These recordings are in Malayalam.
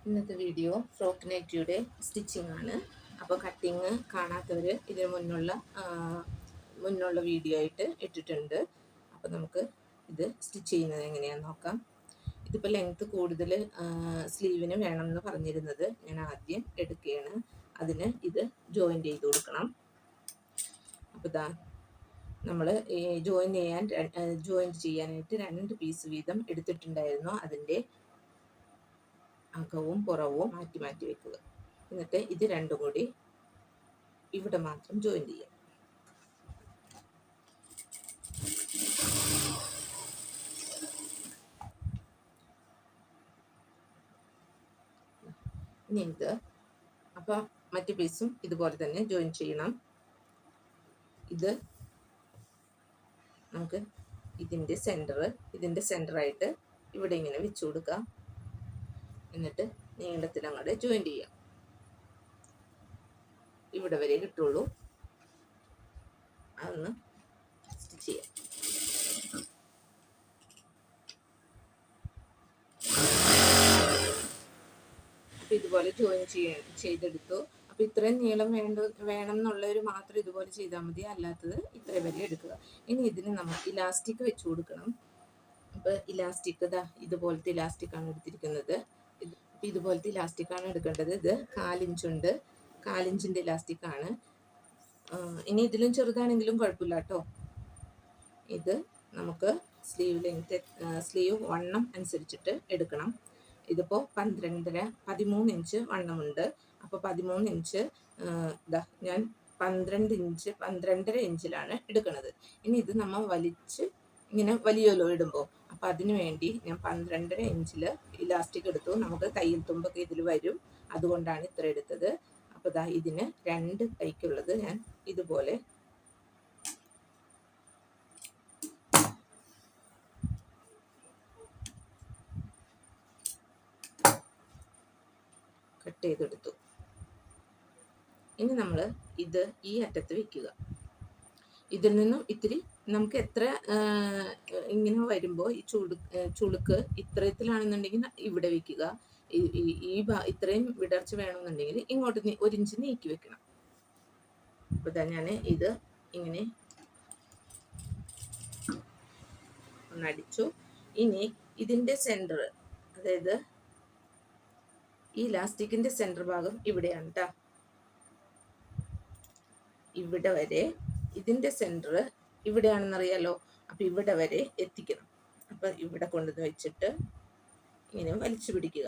ഇന്നത്തെ വീഡിയോ ഫ്രോക്ക് നൈറ്റിയുടെ സ്റ്റിച്ചിങ് ആണ്. അപ്പോൾ കട്ടിങ് കാണാത്തവർ ഇതിന് മുന്നുള്ള വീഡിയോ ആയിട്ട് ഇട്ടിട്ടുണ്ട്. അപ്പോൾ നമുക്ക് ഇത് സ്റ്റിച്ച് ചെയ്യുന്നത് എങ്ങനെയാണെന്ന് നോക്കാം. ഇതിപ്പോൾ ലെങ്ത്ത് കൂടുതൽ സ്ലീവിന് വേണമെന്ന് പറഞ്ഞിരുന്നത് ഞാൻ ആദ്യം എടുക്കുകയാണ്. അതിന് ഇത് ജോയിൻ്റ് ചെയ്ത് കൊടുക്കണം. അപ്പോൾ ഇതാ നമ്മൾ ജോയിൻറ്റ് ചെയ്യാനായിട്ട് 2 പീസ് വീതം എടുത്തിട്ടുണ്ടായിരുന്നു. അതിൻ്റെ അകവും പുറവും മാറ്റി മാറ്റി വെക്കുക. എന്നിട്ട് ഇത് രണ്ടും കൂടി ഇവിടെ മാത്രം ജോയിൻ ചെയ്യാം. ഇനി ഇത് അപ്പോൾ മറ്റു പീസും ഇതുപോലെ തന്നെ ജോയിൻ ചെയ്യണം. ഇത് നമുക്ക് ഇതിൻ്റെ സെൻറ്ററായിട്ട് ഇവിടെ ഇങ്ങനെ വെച്ച് കൊടുക്കാം. എന്നിട്ട് നീളത്തിൽ അങ്ങോട്ട് ജോയിൻ ചെയ്യാം. ഇവിടെ വരെ കിട്ടുള്ളൂ. അതൊന്ന് സ്റ്റിച്ച് ചെയ്യാം. അപ്പം ഇതുപോലെ ജോയിൻ ചെയ്തെടുത്തു. അപ്പം ഇത്രയും നീളം വേണം എന്നുള്ളവർ മാത്രം ഇതുപോലെ ചെയ്താൽ മതി. അല്ലാത്തത് ഇത്രയും വരെ എടുക്കുക. ഇനി ഇതിന് നമ്മൾ ഇലാസ്റ്റിക് വെച്ച് കൊടുക്കണം. അപ്പോൾ ഇലാസ്റ്റിക് ഇതുപോലത്തെ ഇലാസ്റ്റിക്കാണ് എടുത്തിരിക്കുന്നത്. ഇതുപോലത്തെ ഇലാസ്റ്റിക്കാണ് എടുക്കേണ്ടത്. ഇത് 4 ഇഞ്ചുണ്ട്. 4 ഇഞ്ചിൻ്റെ ഇലാസ്റ്റിക്കാണ്. ഇനി ഇതിലും ചെറുതാണെങ്കിലും കുഴപ്പമില്ല കേട്ടോ. ഇത് നമുക്ക് സ്ലീവ് വണ്ണം അനുസരിച്ചിട്ട് എടുക്കണം. ഇതിപ്പോൾ 13 ഇഞ്ച് വണ്ണമുണ്ട്. അപ്പോൾ 13 ഇഞ്ച് ഞാൻ 12.5 ഇഞ്ചിലാണ് എടുക്കുന്നത്. ഇനി ഇത് നമ്മൾ ഇങ്ങനെ വലിയല്ലോ ഇടുമ്പോൾ. അപ്പം അതിനു വേണ്ടി ഞാൻ 12.5 ഇഞ്ചിൽ ഇലാസ്റ്റിക് എടുത്തു. നമുക്ക് തയ്യൽ തുമ്പൊക്കെ ഇതിൽ വരും, അതുകൊണ്ടാണ് ഇത്ര എടുത്തത്. അപ്പോൾ ഇതിന് 2 കൈക്കുള്ളത് ഞാൻ ഇതുപോലെ കട്ട് ചെയ്തെടുത്തു. ഇനി നമ്മൾ ഇത് ഈ അറ്റത്ത് വെക്കുക. ഇതിൽ നിന്നും ഇത്തിരി നമുക്ക് എത്ര ഇങ്ങനെ വരുമ്പോൾ ഈ ചുളുക്ക് ഇത്രയത്തിലാണെന്നുണ്ടെങ്കിൽ ഇവിടെ വെക്കുക. ഇത്രയും വിടർച്ച വേണമെന്നുണ്ടെങ്കിൽ ഇങ്ങോട്ട് 1 ഇഞ്ച് നീക്കി വെക്കണം. അപ്പോൾ ഞാൻ ഇത് ഇങ്ങനെ ഒന്നടിച്ചു. ഇനി ഇതിൻ്റെ സെൻറ്റർ, അതായത് ഈ ഇലാസ്റ്റിക്കിൻ്റെ സെൻറ്റർ ഭാഗം ഇവിടെയാണ് കേട്ടോ. ഇവിടെ വരെ ഇതിൻ്റെ സെൻറ്റർ ഇവിടെയാണെന്നറിയാലോ. അപ്പം ഇവിടെ വരെ എത്തിക്കണം. അപ്പം ഇവിടെ കൊണ്ടുവന്ന് വെച്ചിട്ട് ഇങ്ങനെ വലിച്ചു പിടിക്കുക.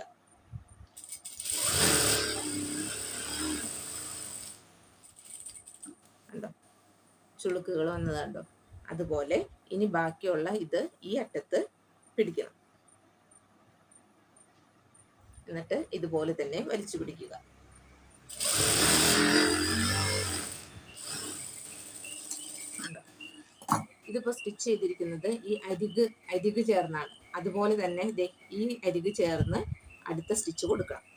കണ്ടോ, ചുളുക്കുകൾ വന്നതുണ്ടോ? അതുപോലെ ഇനി ബാക്കിയുള്ള ഇത് ഈ അറ്റത്ത് പിടിക്കണം. എന്നിട്ട് ഇതുപോലെ തന്നെ വലിച്ചു പിടിക്കുക. ഇതിപ്പോൾ സ്റ്റിച്ച് ചെയ്തിരിക്കുന്നത് ഈ അരിക് ചേർന്നാണ്. അതുപോലെ തന്നെ ഈ അരിക് ചേർന്ന് അടുത്ത സ്റ്റിച്ച് കൊടുക്കണം.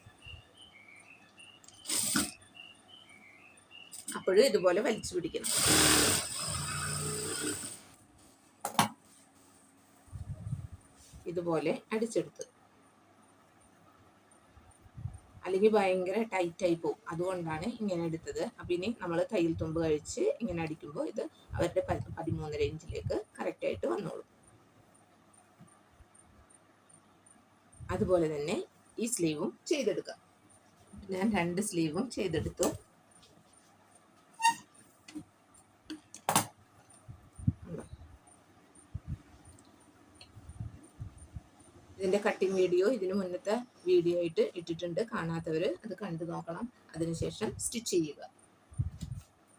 അപ്പോഴും ഇതുപോലെ വലിച്ചു പിടിക്കണം. ഇതുപോലെ അടിച്ചെടുത്ത്, അല്ലെങ്കിൽ ഭയങ്കര ടൈറ്റായി പോകും. അതുകൊണ്ടാണ് ഇങ്ങനെ എടുത്തത്. അപ്പം ഇനി നമ്മൾ തയ്യൽ തുമ്പ് കഴിച്ച് ഇങ്ങനെ അടിക്കുമ്പോൾ ഇത് അവരുടെ 13.5 ഇഞ്ചിലേക്ക് കറക്റ്റായിട്ട് വന്നോളും. അതുപോലെ തന്നെ ഈ സ്ലീവും ചെയ്തെടുക്കാം. ഞാൻ 2 സ്ലീവും ചെയ്തെടുത്തു. ഇതിൻ്റെ കട്ടിങ് വീഡിയോ ഇതിന് മുന്നത്തെ വീഡിയോ ആയിട്ട് ഇട്ടിട്ടുണ്ട്. കാണാത്തവർ അത് കണ്ടു നോക്കണം. അതിനുശേഷം സ്റ്റിച്ച് ചെയ്യുക.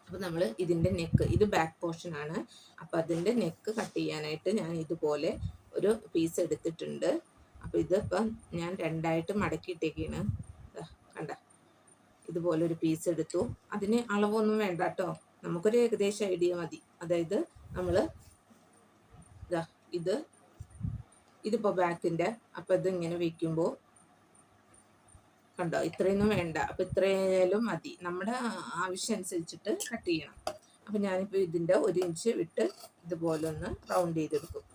അപ്പോൾ നമ്മൾ ഇതിൻ്റെ നെക്ക്, ഇത് ബാക്ക് പോർഷനാണ്. അപ്പോൾ അതിൻ്റെ നെക്ക് കട്ട് ചെയ്യാനായിട്ട് ഞാൻ ഇതുപോലെ ഒരു പീസ് എടുത്തിട്ടുണ്ട്. അപ്പോൾ ഇതിപ്പം ഞാൻ 2ആയിട്ട് മടക്കിയിട്ടേക്കാണ്. കണ്ട, ഇതുപോലെ ഒരു പീസ് എടുത്തു. അതിന് അളവൊന്നും വേണ്ട കേട്ടോ. നമുക്കൊരു ഏകദേശം ഐഡിയ മതി. അതായത് നമ്മൾ ഇതിപ്പോൾ ബാക്കിൻ്റെ, അപ്പം ഇതിങ്ങനെ വയ്ക്കുമ്പോൾ കണ്ടോ, ഇത്രയൊന്നും വേണ്ട. അപ്പം ഇത്രയായാലും മതി. നമ്മുടെ ആവശ്യം അനുസരിച്ചിട്ട് കട്ട് ചെയ്യണം. അപ്പം ഞാനിപ്പോൾ ഇതിൻ്റെ 1 ഇഞ്ച് വിട്ട് ഇതുപോലെ ഒന്ന് റൗണ്ട് ചെയ്തെടുക്കും.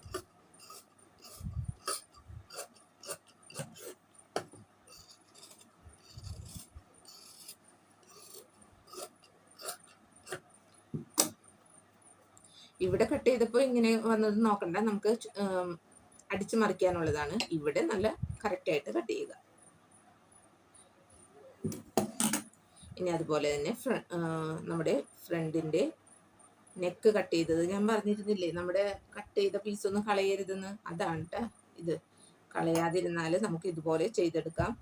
ഇവിടെ കട്ട് ചെയ്തപ്പോൾ ഇങ്ങനെ വന്നത് നോക്കണ്ട, നമുക്ക് അടിച്ചു മറിക്കാനുള്ളതാണ്. ഇവിടെ നല്ല കറക്റ്റായിട്ട് കട്ട് ചെയ്യുക. ഇനി അതുപോലെ തന്നെ നമ്മുടെ ഫ്രണ്ടിൻ്റെ നെക്ക് കട്ട് ചെയ്തത് ഞാൻ പറഞ്ഞിരുന്നില്ലേ, നമ്മുടെ കട്ട് ചെയ്ത പീസൊന്നും കളയരുതെന്ന്. അതാണ് ട്ടോ ഇത്. കളയാതിരുന്നാൽ നമുക്ക് ഇതുപോലെ ചെയ്തെടുക്കാം.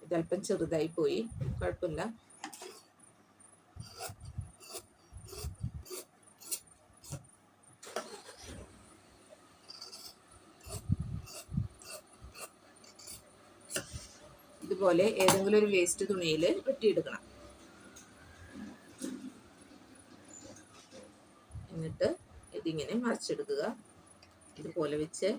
ഇതല്പം ചെറുതായി പോയി, കുഴപ്പമില്ല. ഇതുപോലെ ഏതെങ്കിലും ഒരു വേസ്റ്റ് തുണിയിൽ വെട്ടിയെടുക്കണം. എന്നിട്ട് ഇതിങ്ങനെ മറിച്ചെടുക്കുക. ഇതുപോലെ വെച്ച്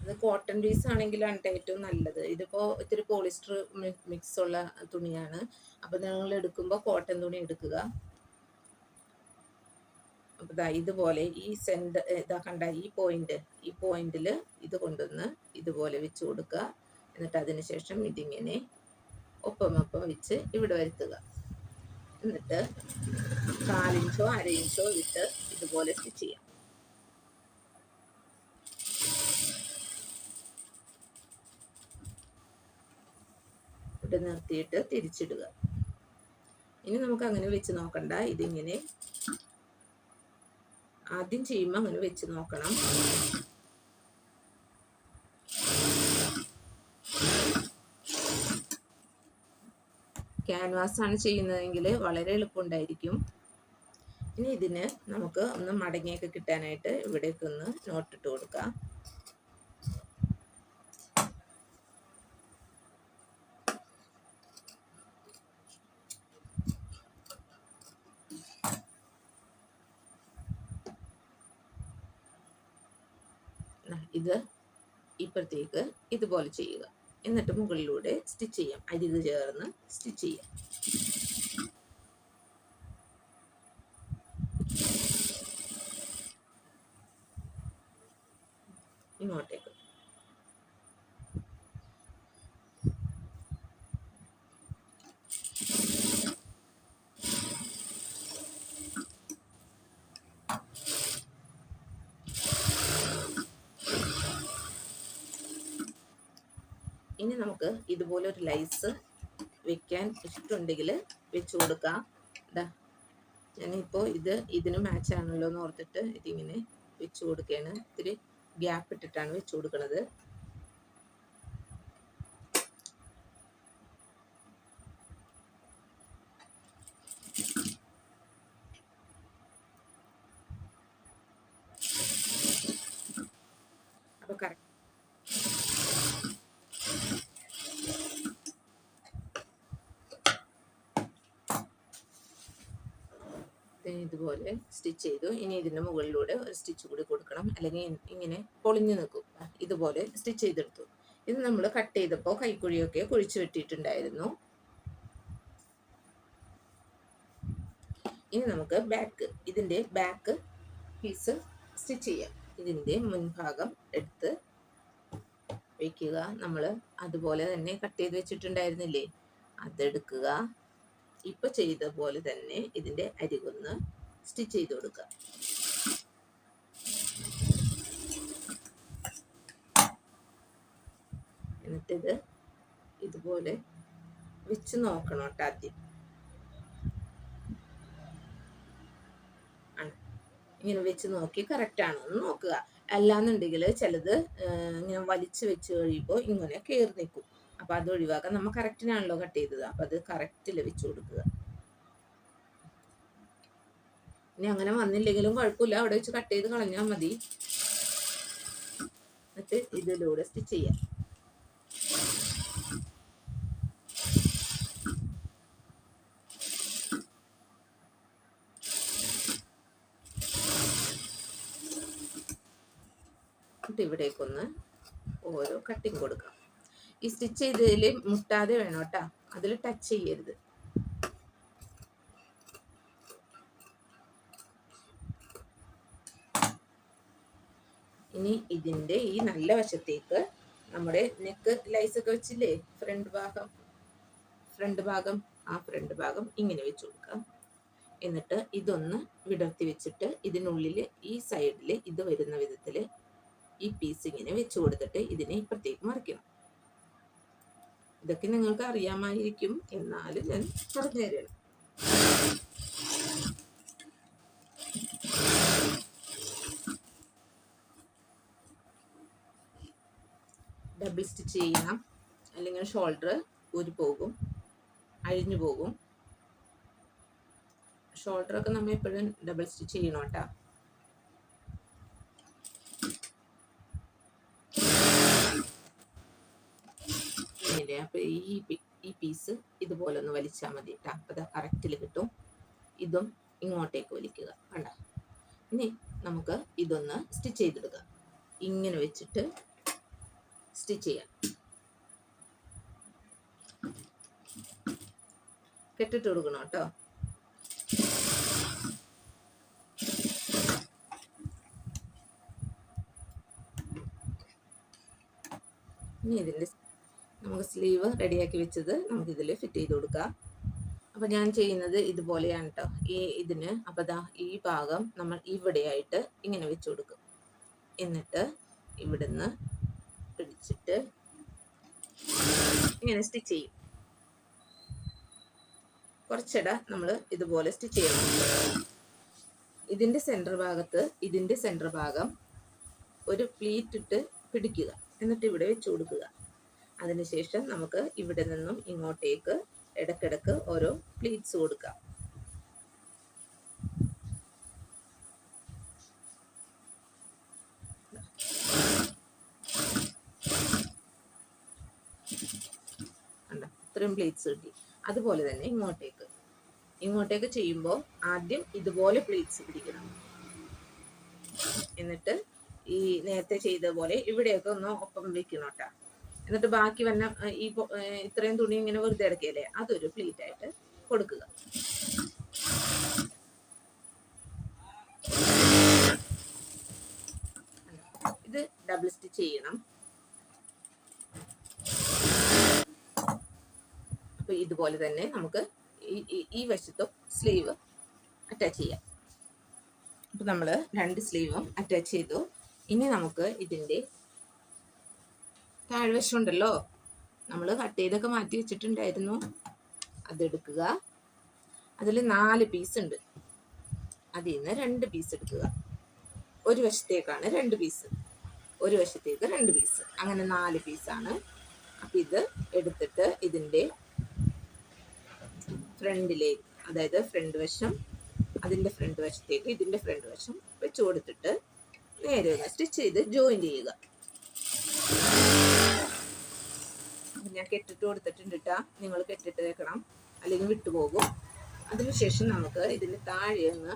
ഇത് കോട്ടൺ പീസ് ആണെങ്കിലാണ് ഏറ്റവും നല്ലത്. ഇതിപ്പോൾ ഇത്തിരി പോളിസ്റ്റർ മിക്സ് ഉള്ള തുണിയാണ്. അപ്പോൾ നിങ്ങൾ എടുക്കുമ്പോൾ കോട്ടൺ തുണി എടുക്കുക. അപ്പോൾ ഇതുപോലെ ഈ ഇതാ കണ്ട ഈ പോയിന്റിൽ ഇത് കൊണ്ടുവന്ന് ഇതുപോലെ വെച്ച് കൊടുക്കുക. എന്നിട്ട് അതിന് ശേഷം ഇതിങ്ങനെ ഒപ്പം വെച്ച് ഇവിടെ വരുത്തുക. എന്നിട്ട് 1/4 ഇഞ്ചോ 1/2 ഇഞ്ചോ ഇട്ട് ഇതുപോലെ സ്റ്റിച്ച് ചെയ്യാം. ഇവിടെ നിർത്തിയിട്ട് തിരിച്ചിടുക. ഇനി നമുക്ക് അങ്ങനെ വെച്ച് നോക്കണ്ട. ഇതിങ്ങനെ ആദ്യം ചെയ്യുമ്പോൾ അങ്ങനെ വെച്ച് നോക്കണം. ക്യാൻവാസ് ആണ് ചെയ്യുന്നതെങ്കിൽ വളരെ എളുപ്പമുണ്ടായിരിക്കും. ഇനി ഇതിന് നമുക്ക് ഒന്ന് മടങ്ങിയൊക്കെ കിട്ടാനായിട്ട് ഇവിടേക്ക് ഒന്ന് നോട്ടിട്ട് കൊടുക്കാം. ഇത് ഇപ്പുറത്തേക്ക് ഇതുപോലെ ചെയ്യുക. എന്നിട്ട് മുകളിലൂടെ സ്റ്റിച്ച് ചെയ്യാം. അരികു ചേർന്ന് സ്റ്റിച്ച് ചെയ്യാം. ഇങ്ങോട്ടേക്ക് ഇനി നമുക്ക് ഇതുപോലെ ഒരു ലൈസ് വെക്കാൻ ഇഷ്ടമുണ്ടെങ്കിൽ വെച്ച് കൊടുക്കാം. ഞാനിപ്പോൾ ഇതിന് മാച്ച് ആണല്ലോ എന്ന് ഓർത്തിട്ട് ഇതിങ്ങനെ വെച്ച് കൊടുക്കുകയാണ്. ഇത്തിരി ഗ്യാപ്പ് ഇട്ടിട്ടാണ് വെച്ച് കൊടുക്കുന്നത്. അപ്പോൾ കറക്റ്റ് ഇതുപോലെ സ്റ്റിച്ച് ചെയ്തു. ഇനി ഇതിൻ്റെ മുകളിലൂടെ ഒരു സ്റ്റിച്ച് കൂടി കൊടുക്കണം, അല്ലെങ്കിൽ ഇങ്ങനെ പൊളിഞ്ഞു നിൽക്കും. ഇതുപോലെ സ്റ്റിച്ച് ചെയ്തെടുത്തു. ഇത് നമ്മൾ കട്ട് ചെയ്തപ്പോൾ കൈക്കുഴിയൊക്കെ കുഴിച്ചു വെട്ടിയിട്ടുണ്ടായിരുന്നു. ഇനി നമുക്ക് ഇതിൻ്റെ ബാക്ക് പീസ് സ്റ്റിച്ച് ചെയ്യാം. ഇതിൻ്റെ മുൻഭാഗം എടുത്ത് വയ്ക്കുക. നമ്മൾ അതുപോലെ തന്നെ കട്ട് ചെയ്ത് വെച്ചിട്ടുണ്ടായിരുന്നില്ലേ, അതെടുക്കുക. ഇപ്പൊ ചെയ്ത പോലെ തന്നെ ഇതിന്റെ അരികൊന്ന് സ്റ്റിച്ച് ചെയ്ത് കൊടുക്കുക. എന്നിട്ടിത് ഇതുപോലെ വെച്ച് നോക്കണം കേട്ടോ. ആദ്യം ഇങ്ങനെ വെച്ച് നോക്കി കറക്റ്റ് ആണോ എന്ന് നോക്കുക. അല്ലാന്നുണ്ടെങ്കിൽ ചിലത് ഇങ്ങനെ വലിച്ചു വെച്ച് കഴിയുമ്പോൾ ഇങ്ങനെ കയറി നിൽക്കും. അപ്പൊ അത് ഒഴിവാക്കാൻ നമ്മൾ കറക്റ്റിനാണല്ലോ കട്ട് ചെയ്തത്. അപ്പൊ അത് കറക്റ്റിൽ വെച്ച് കൊടുക്കുക. ഇനി അങ്ങനെ വന്നില്ലെങ്കിലും കുഴപ്പമില്ല, അവിടെ വെച്ച് കട്ട് ചെയ്ത് കളഞ്ഞാൽ മതി. എന്നിട്ട് ഇതിലൂടെ സ്റ്റിച്ച് ചെയ്യാം. എന്നിട്ട് ഇവിടേക്കൊന്ന് ഓരോ കട്ടിങ് കൊടുക്കാം. ഈ സ്റ്റിച്ച് ചെയ്തതിൽ മുട്ടാതെ വേണം കേട്ടോ, അതിൽ ടച്ച് ചെയ്യരുത്. ഇനി ഇതിൻ്റെ ഈ നല്ല വശത്തേക്ക് നമ്മുടെ നെക്ക് ലൈസ് ഒക്കെ വെച്ചില്ലേ, ഫ്രണ്ട് ഭാഗം ആ ഫ്രണ്ട് ഭാഗം ഇങ്ങനെ വെച്ച് കൊടുക്കാം. എന്നിട്ട് ഇതൊന്ന് വിടർത്തി വെച്ചിട്ട് ഇതിനുള്ളിൽ ഈ സൈഡിൽ ഇത് വരുന്ന വിധത്തിൽ ഈ പീസ് ഇങ്ങനെ വെച്ച് കൊടുത്തിട്ട് ഇതിനെ ഇപ്പുറത്തേക്ക് മറിക്കണം. ഇതൊക്കെ നിങ്ങൾക്ക് അറിയാമായിരിക്കും, എന്നാലും ഞാൻ പറഞ്ഞു തരാം. ഡബിൾ സ്റ്റിച്ച് ചെയ്യണം, അല്ലെങ്കിൽ ഷോൾഡർ ഊരി പോകും, അഴിഞ്ഞു പോകും. ഷോൾഡറൊക്കെ നമ്മൾ എപ്പോഴും ഡബിൾ സ്റ്റിച്ച് ചെയ്യണം കേട്ടോ. ഇങ്ങനെ അപ്പോൾ ഈ പീസ് ഇതുപോലെ ഒന്ന് വലിച്ചാൽ മതി കേട്ടോ. അപ്പോൾ അത് കറക്റ്റിൽ കിട്ടും. ഇതും ഇങ്ങോട്ടേക്ക് വലിക്കുക, കണ്ട. ഇനി നമുക്ക് ഇതൊന്ന് സ്റ്റിച്ച് ചെയ്തെടുക്കുക. ഇങ്ങനെ വെച്ചിട്ട് സ്റ്റിച്ച് ചെയ്യാം. കെട്ടിട്ട് കൊടുക്കണം കേട്ടോ. ഇനി ഇതിൻ്റെ നമുക്ക് സ്ലീവ് റെഡിയാക്കി വെച്ചത് നമുക്കിതിൽ ഫിറ്റ് ചെയ്ത് കൊടുക്കാം. അപ്പോൾ ഞാൻ ചെയ്യുന്നത് ഇതുപോലെയാണ് കേട്ടോ. ഇതിന് അപ്പോൾ ദാ ഈ ഭാഗം നമ്മൾ ഇവിടെയായിട്ട് ഇങ്ങനെ വെച്ച് കൊടുക്കും. എന്നിട്ട് ഇവിടുന്ന് പിടിച്ചിട്ട് ഇങ്ങനെ സ്റ്റിച്ച് ചെയ്യും. കുറച്ചിട നമ്മൾ ഇതുപോലെ സ്റ്റിച്ച് ചെയ്യണം. ഇതിൻ്റെ സെൻറ്റർ ഭാഗം ഒരു പ്ലീറ്റ് ഇട്ട് പിടിക്കുക. എന്നിട്ട് ഇവിടെ വെച്ച് കൊടുക്കുക. അതിനുശേഷം നമുക്ക് ഇവിടെ നിന്നും ഇങ്ങോട്ടേക്ക് ഇടക്കിടക്ക് ഓരോ പ്ലീറ്റ്സ് കൊടുക്കാം. ഇത്രയും പ്ലീറ്റ്സ് കിട്ടി. അതുപോലെ തന്നെ ഇങ്ങോട്ടേക്ക് ചെയ്യുമ്പോൾ ആദ്യം ഇതുപോലെ പ്ലീറ്റ്സ് പിടിക്കണം. എന്നിട്ട് ഈ നേരത്തെ ചെയ്ത പോലെ ഇവിടെയൊക്കെ ഒന്ന് ഒപ്പം വെക്കണം കേട്ടോ. എന്നിട്ട് ബാക്കി വന്ന ഈ ഇത്രയും തുണി ഇങ്ങനെ വെറുതെ ഇടയ്ക്കല്ലേ, അതൊരു പ്ലീറ്റ് ആയിട്ട് കൊടുക്കുക. ഇത് ഡബിൾ സ്റ്റിച്ച് ചെയ്യണം. അപ്പൊ ഇതുപോലെ തന്നെ നമുക്ക് ഈ വശത്തും സ്ലീവ് അറ്റാച്ച് ചെയ്യാം. അപ്പൊ നമ്മൾ 2 സ്ലീവും അറ്റാച്ച് ചെയ്തു. ഇനി നമുക്ക് ഇതിൻ്റെ താഴ്വശം ഉണ്ടല്ലോ, നമ്മൾ കട്ട് ചെയ്തൊക്കെ മാറ്റി വെച്ചിട്ടുണ്ടായിരുന്നു, അതെടുക്കുക. അതിൽ 4 പീസ് ഉണ്ട്. അതിൽ നിന്ന് 2 പീസ് എടുക്കുക. ഒരു വശത്തേക്കാണ് 2 പീസ്, ഒരു വശത്തേക്ക് 2 പീസ്, അങ്ങനെ 4 പീസാണ്. അപ്പം ഇത് എടുത്തിട്ട് ഇതിൻ്റെ ഫ്രണ്ടിലേക്ക്, അതായത് ഫ്രണ്ട് വശം, അതിൻ്റെ ഫ്രണ്ട് വശത്തേക്ക് ഇതിൻ്റെ ഫ്രണ്ട് വശം വെച്ച് കൊടുത്തിട്ട് നേരെ ഒന്ന് സ്റ്റിച്ച് ചെയ്ത് ജോയിൻ ചെയ്യുക. ഞാൻ കെട്ടിട്ട് കൊടുത്തിട്ടുണ്ട് കേട്ടോ. നിങ്ങൾ കെട്ടിട്ട് വെക്കണം, അല്ലെങ്കിൽ വിട്ടുപോകും. അതിനുശേഷം നമുക്ക് ഇതിന് താഴെ ഒന്ന്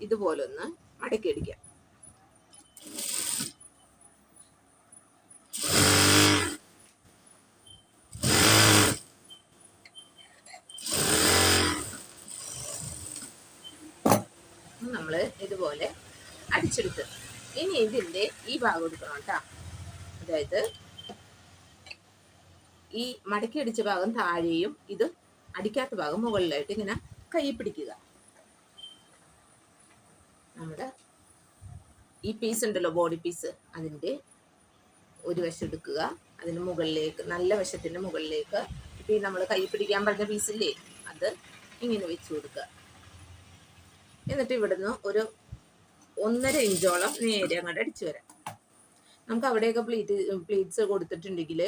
ഇതുപോലെ ഒന്ന് മടക്കിയടിക്കാം. നമ്മൾ ഇതുപോലെ അടിച്ചെടുത്ത് ഇനി ഇതിൻ്റെ ഈ ഭാഗം എടുക്കണം കേട്ടോ. അതായത് ഈ മടക്കി അടിച്ച ഭാഗം താഴെയും ഇത് അടിക്കാത്ത ഭാഗം മുകളിലായിട്ട് ഇങ്ങനെ കൈ പിടിക്കുക. നമ്മുടെ ഈ പീസ് ഉണ്ടല്ലോ, ബോഡി പീസ്, അതിൻ്റെ ഒരു വശം എടുക്കുക. അതിന് മുകളിലേക്ക്, നല്ല വശത്തിൻ്റെ മുകളിലേക്ക് ഇപ്പം ഈ നമ്മൾ കൈ പിടിക്കാൻ പറഞ്ഞ പീസില്ലേ, അത് ഇങ്ങനെ വെച്ച് കൊടുക്കുക. എന്നിട്ട് ഇവിടുന്ന് ഒരു 1.5 ഇഞ്ചോളം നേരെ അങ്ങോട്ട് അടിച്ചു വരാം. നമുക്ക് അവിടെയൊക്കെ പ്ലീറ്റ്സ് കൊടുത്തിട്ടുണ്ടെങ്കിൽ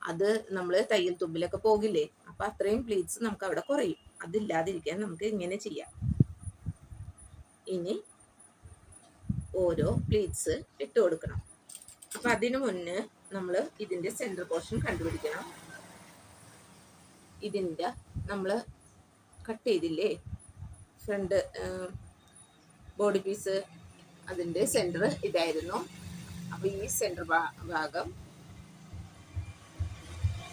അത് നമ്മൾ തയ്യൽ തുമ്പിലൊക്കെ പോകില്ലേ, അപ്പം അത്രയും പ്ലീറ്റ്സ് നമുക്ക് അവിടെ കുറയും. അതില്ലാതിരിക്കാൻ നമുക്ക് ഇങ്ങനെ ചെയ്യാം. ഇനി ഓരോ പ്ലീറ്റ്സ് ഇട്ട് കൊടുക്കണം. അപ്പം അതിനു മുന്നേ നമ്മൾ ഇതിൻ്റെ സെൻറ്റർ പോർഷൻ കണ്ടുപിടിക്കണം. ഇതിൻ്റെ നമ്മൾ കട്ട് ചെയ്തില്ലേ ഫ്രണ്ട് ബോഡി പീസ്, അതിൻ്റെ സെൻറ്റർ ഇതായിരുന്നു. അപ്പോൾ ഈ സെൻറ്റർ ഭാഗം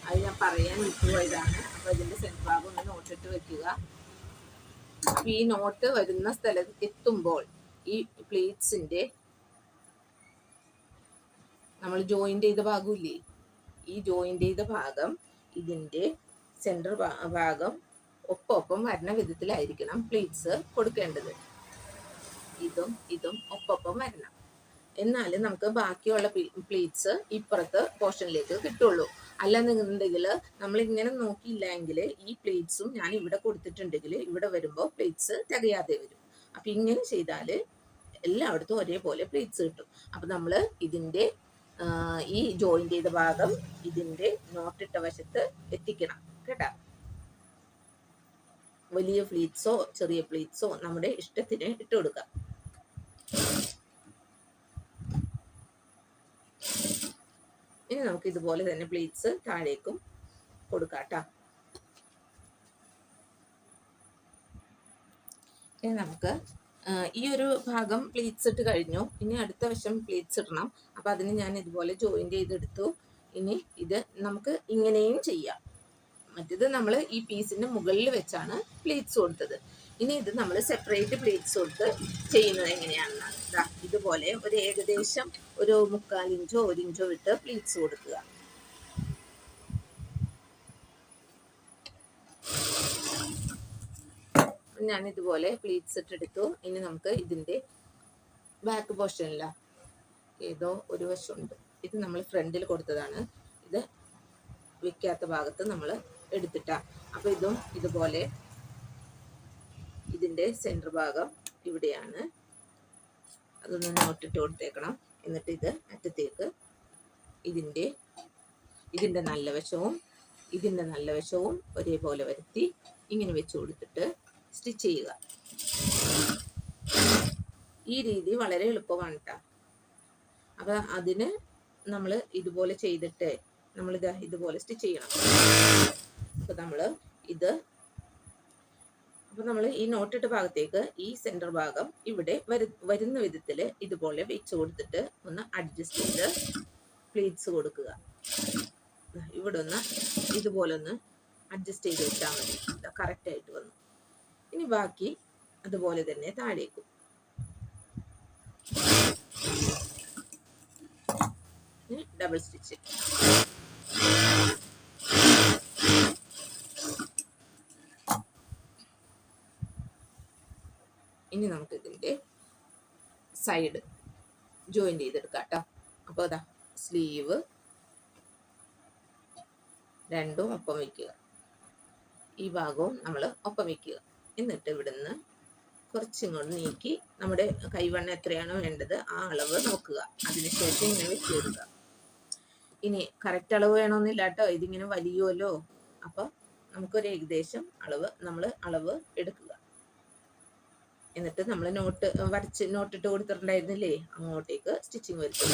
അത് ഞാൻ പറയാൻ വിട്ടുപോയതാണ്. അപ്പോൾ ഇതിൻ്റെ സെൻറ്റർ ഭാഗം ഒന്ന് നോട്ടിട്ട് വെക്കുക. അപ്പോൾ ഈ നോട്ട് വരുന്ന സ്ഥലത്ത് എത്തുമ്പോൾ ഈ പ്ലീറ്റ്സിൻ്റെ നമ്മൾ ജോയിൻ്റ് ചെയ്ത ഭാഗമില്ലേ, ഈ ജോയിൻ്റ് ചെയ്ത ഭാഗം ഇതിൻ്റെ സെൻറ്റർ ഭാഗം ഒപ്പം വരുന്ന വിധത്തിലായിരിക്കണം പ്ലീറ്റ്സ് കൊടുക്കേണ്ടത്. ഇതും ഒപ്പം വരണം. എന്നാലും നമുക്ക് ബാക്കിയുള്ള പ്ലീറ്റ്സ് ഇപ്പുറത്തെ പോർഷനിലേക്ക് കിട്ടുള്ളൂ. അല്ലെന്നുണ്ടെങ്കിൽ നമ്മൾ ഇങ്ങനെ നോക്കിയില്ലെങ്കിൽ ഈ പ്ലേറ്റ്സും ഞാൻ ഇവിടെ കൊടുത്തിട്ടുണ്ടെങ്കിൽ ഇവിടെ വരുമ്പോൾ പ്ലേറ്റ്സ് തികയാതെ വരും. അപ്പം ഇങ്ങനെ ചെയ്താൽ എല്ലായിടത്തും ഒരേപോലെ പ്ലേറ്റ്സ് കിട്ടും. അപ്പം നമ്മൾ ഇതിൻ്റെ ഈ ജോയിൻ്റ് ചെയ്ത ഭാഗം ഇതിൻ്റെ നോട്ടിട്ട വശത്ത് എത്തിക്കണം കേട്ടോ. വലിയ പ്ലീറ്റ്സോ ചെറിയ പ്ലീറ്റ്സോ നമ്മുടെ ഇഷ്ടത്തിന് ഇട്ട് കൊടുക്കാം. ഇനി നമുക്ക് ഇതുപോലെ തന്നെ പ്ലീറ്റ്സ് താഴേക്കും കൊടുക്കാം കേട്ടോ. ഇനി നമുക്ക് ഈ ഒരു ഭാഗം പ്ലീറ്റ്സ് ഇട്ട് കഴിഞ്ഞു. ഇനി അടുത്ത വശം പ്ലീറ്റ്സ് ഇടണം. അപ്പം അതിന് ഞാൻ ഇതുപോലെ ജോയിൻ്റ് ചെയ്തെടുത്തു. ഇനി ഇത് നമുക്ക് ഇങ്ങനെയും ചെയ്യാം. മറ്റേത് നമ്മൾ ഈ പീസിൻ്റെ മുകളിൽ വെച്ചാണ് പ്ലീറ്റ്സ് കൊടുത്തത്. ഇനി ഇത് നമ്മൾ സെപ്പറേറ്റ് പ്ലീറ്റ്സ് കൊടുത്ത് ചെയ്യുന്നത് എങ്ങനെയാണെന്നാണ്. ഇതുപോലെ ഒരു ഏകദേശം ഒരു 3/4 ഇഞ്ചോ 1 ഇഞ്ചോ ഇട്ട് പ്ലീറ്റ്സ് കൊടുക്കുക. ഞാൻ ഇതുപോലെ പ്ലീറ്റ്സ് ഇട്ടെടുത്തു. ഇനി നമുക്ക് ഇതിൻ്റെ ബാക്ക് പോർഷനില്ല ഏതോ ഒരു വശമുണ്ട്, ഇത് നമ്മൾ ഫ്രണ്ടിൽ കൊടുത്തതാണ്. ഇത് വെക്കാത്ത ഭാഗത്ത് നമ്മൾ എടുത്തിട്ടാ. അപ്പോൾ ഇതും ഇതുപോലെ ഇതിൻ്റെ സെൻറ്റർ ഭാഗം ഇവിടെയാണ്, അതൊന്ന് നോട്ടിട്ട് കൊടുത്തേക്കണം. എന്നിട്ട് ഇത് അറ്റത്തേക്ക് ഇതിൻ്റെ നല്ല വശവും ഇതിൻ്റെ നല്ല വശവും ഒരേപോലെ വരുത്തി ഇങ്ങനെ വെച്ച് കൊടുത്തിട്ട് സ്റ്റിച്ച് ചെയ്യുക. ഈ രീതി വളരെ എളുപ്പമാണ് കേട്ടോ. അപ്പം അതിന് നമ്മൾ ഇതുപോലെ ചെയ്തിട്ട് നമ്മളിത് ഇതുപോലെ സ്റ്റിച്ച് ചെയ്യണം. അപ്പം നമ്മൾ ഈ നോട്ടിട്ട ഭാഗത്തേക്ക് ഈ സെൻറ്റർ ഭാഗം ഇവിടെ വരുന്ന വിധത്തിൽ ഇതുപോലെ വെച്ച് കൊടുത്തിട്ട് ഒന്ന് അഡ്ജസ്റ്റ് ചെയ്ത് പ്ലീറ്റ്സ് കൊടുക്കുക. ഇവിടെ ഒന്ന് ഇതുപോലെ ഒന്ന് അഡ്ജസ്റ്റ് ചെയ്ത് വെച്ചാൽ മതി. കറക്റ്റായിട്ട് വന്നു. ഇനി ബാക്കി അതുപോലെ തന്നെ താഴേക്കും. Double stitch. ഇനി നമുക്ക് ഇതിൻ്റെ സൈഡ് ജോയിൻ്റ് ചെയ്തെടുക്കാം കേട്ടോ. അപ്പോൾ അതാ സ്ലീവ് രണ്ടും ഒപ്പം വയ്ക്കുക. ഈ ഭാഗവും നമ്മൾ ഒപ്പം വയ്ക്കുക. എന്നിട്ട് ഇവിടുന്ന് കുറച്ചിങ്ങോട്ട് നീക്കി നമ്മുടെ കൈവണ്ണം എത്രയാണോ വേണ്ടത് ആ അളവ് നോക്കുക. അതിനുശേഷം ഇങ്ങനെ വെച്ച് കൊടുക്കുക. ഇനി കറക്റ്റ് അളവ് വേണമെന്നില്ല കേട്ടോ, ഇതിങ്ങനെ വലിയുമല്ലോ. അപ്പോൾ നമുക്കൊരു ഏകദേശം അളവ് എടുക്കുക. എന്നിട്ട് നമ്മൾ നോട്ടിട്ട് കൊടുത്തിട്ടുണ്ടായിരുന്നില്ലേ, അങ്ങോട്ടേക്ക് സ്റ്റിച്ചിങ് വരുത്തുക.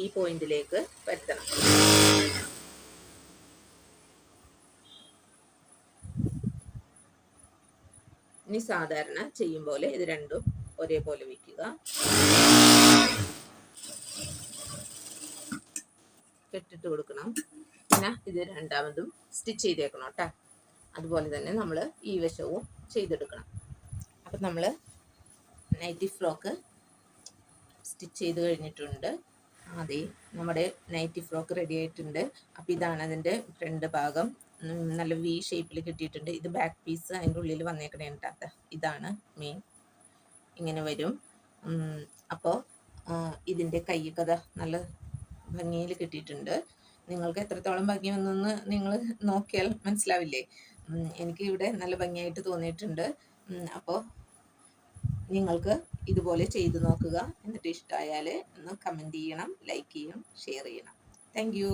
ഈ പോയിന്റിലേക്ക് വരുത്തണം. ഇനി സാധാരണ ചെയ്യും പോലെ ഇത് രണ്ടും ഒരേപോലെ വയ്ക്കുക. കെട്ടിട്ട് കൊടുക്കണം. പിന്നെ ഇത് രണ്ടാമതും സ്റ്റിച്ച് ചെയ്തേക്കണം കേട്ടോ. അതുപോലെ തന്നെ നമ്മൾ ഈ വശവും ചെയ്തെടുക്കണം. അപ്പം നമ്മൾ നൈറ്റി ഫ്രോക്ക് സ്റ്റിച്ച് ചെയ്ത് കഴിഞ്ഞിട്ടുണ്ട്. ആദ്യം നമ്മുടെ നൈറ്റി ഫ്രോക്ക് റെഡി ആയിട്ടുണ്ട്. അപ്പം ഇതാണ് അതിൻ്റെ ഫ്രണ്ട് ഭാഗം. നല്ല വി ഷേപ്പിൽ കിട്ടിയിട്ടുണ്ട്. ഇത് ബാക്ക് പീസ് അതിൻ്റെ ഉള്ളിൽ വന്നേക്കണേ കേട്ടോ. ഇതാണ് മെയിൻ, ഇങ്ങനെ വരും. അപ്പോൾ ഇതിൻ്റെ കൈക്കഥ നല്ല ഭംഗിയിൽ കിട്ടിയിട്ടുണ്ട്. നിങ്ങൾക്ക് എത്രത്തോളം ഭംഗി വന്നെന്ന് നിങ്ങൾ നോക്കിയാൽ മനസ്സിലാവില്ലേ. എനിക്ക് ഇവിടെ നല്ല ഭംഗിയായിട്ട് തോന്നിയിട്ടുണ്ട്. അപ്പോൾ നിങ്ങൾക്ക് ഇതുപോലെ ചെയ്ത് നോക്കുക. എന്നിട്ട് ഇഷ്ടമായാൽ ഒന്ന് കമൻറ്റ് ചെയ്യണം, ലൈക്ക് ചെയ്യണം, ഷെയർ ചെയ്യണം. Thank you.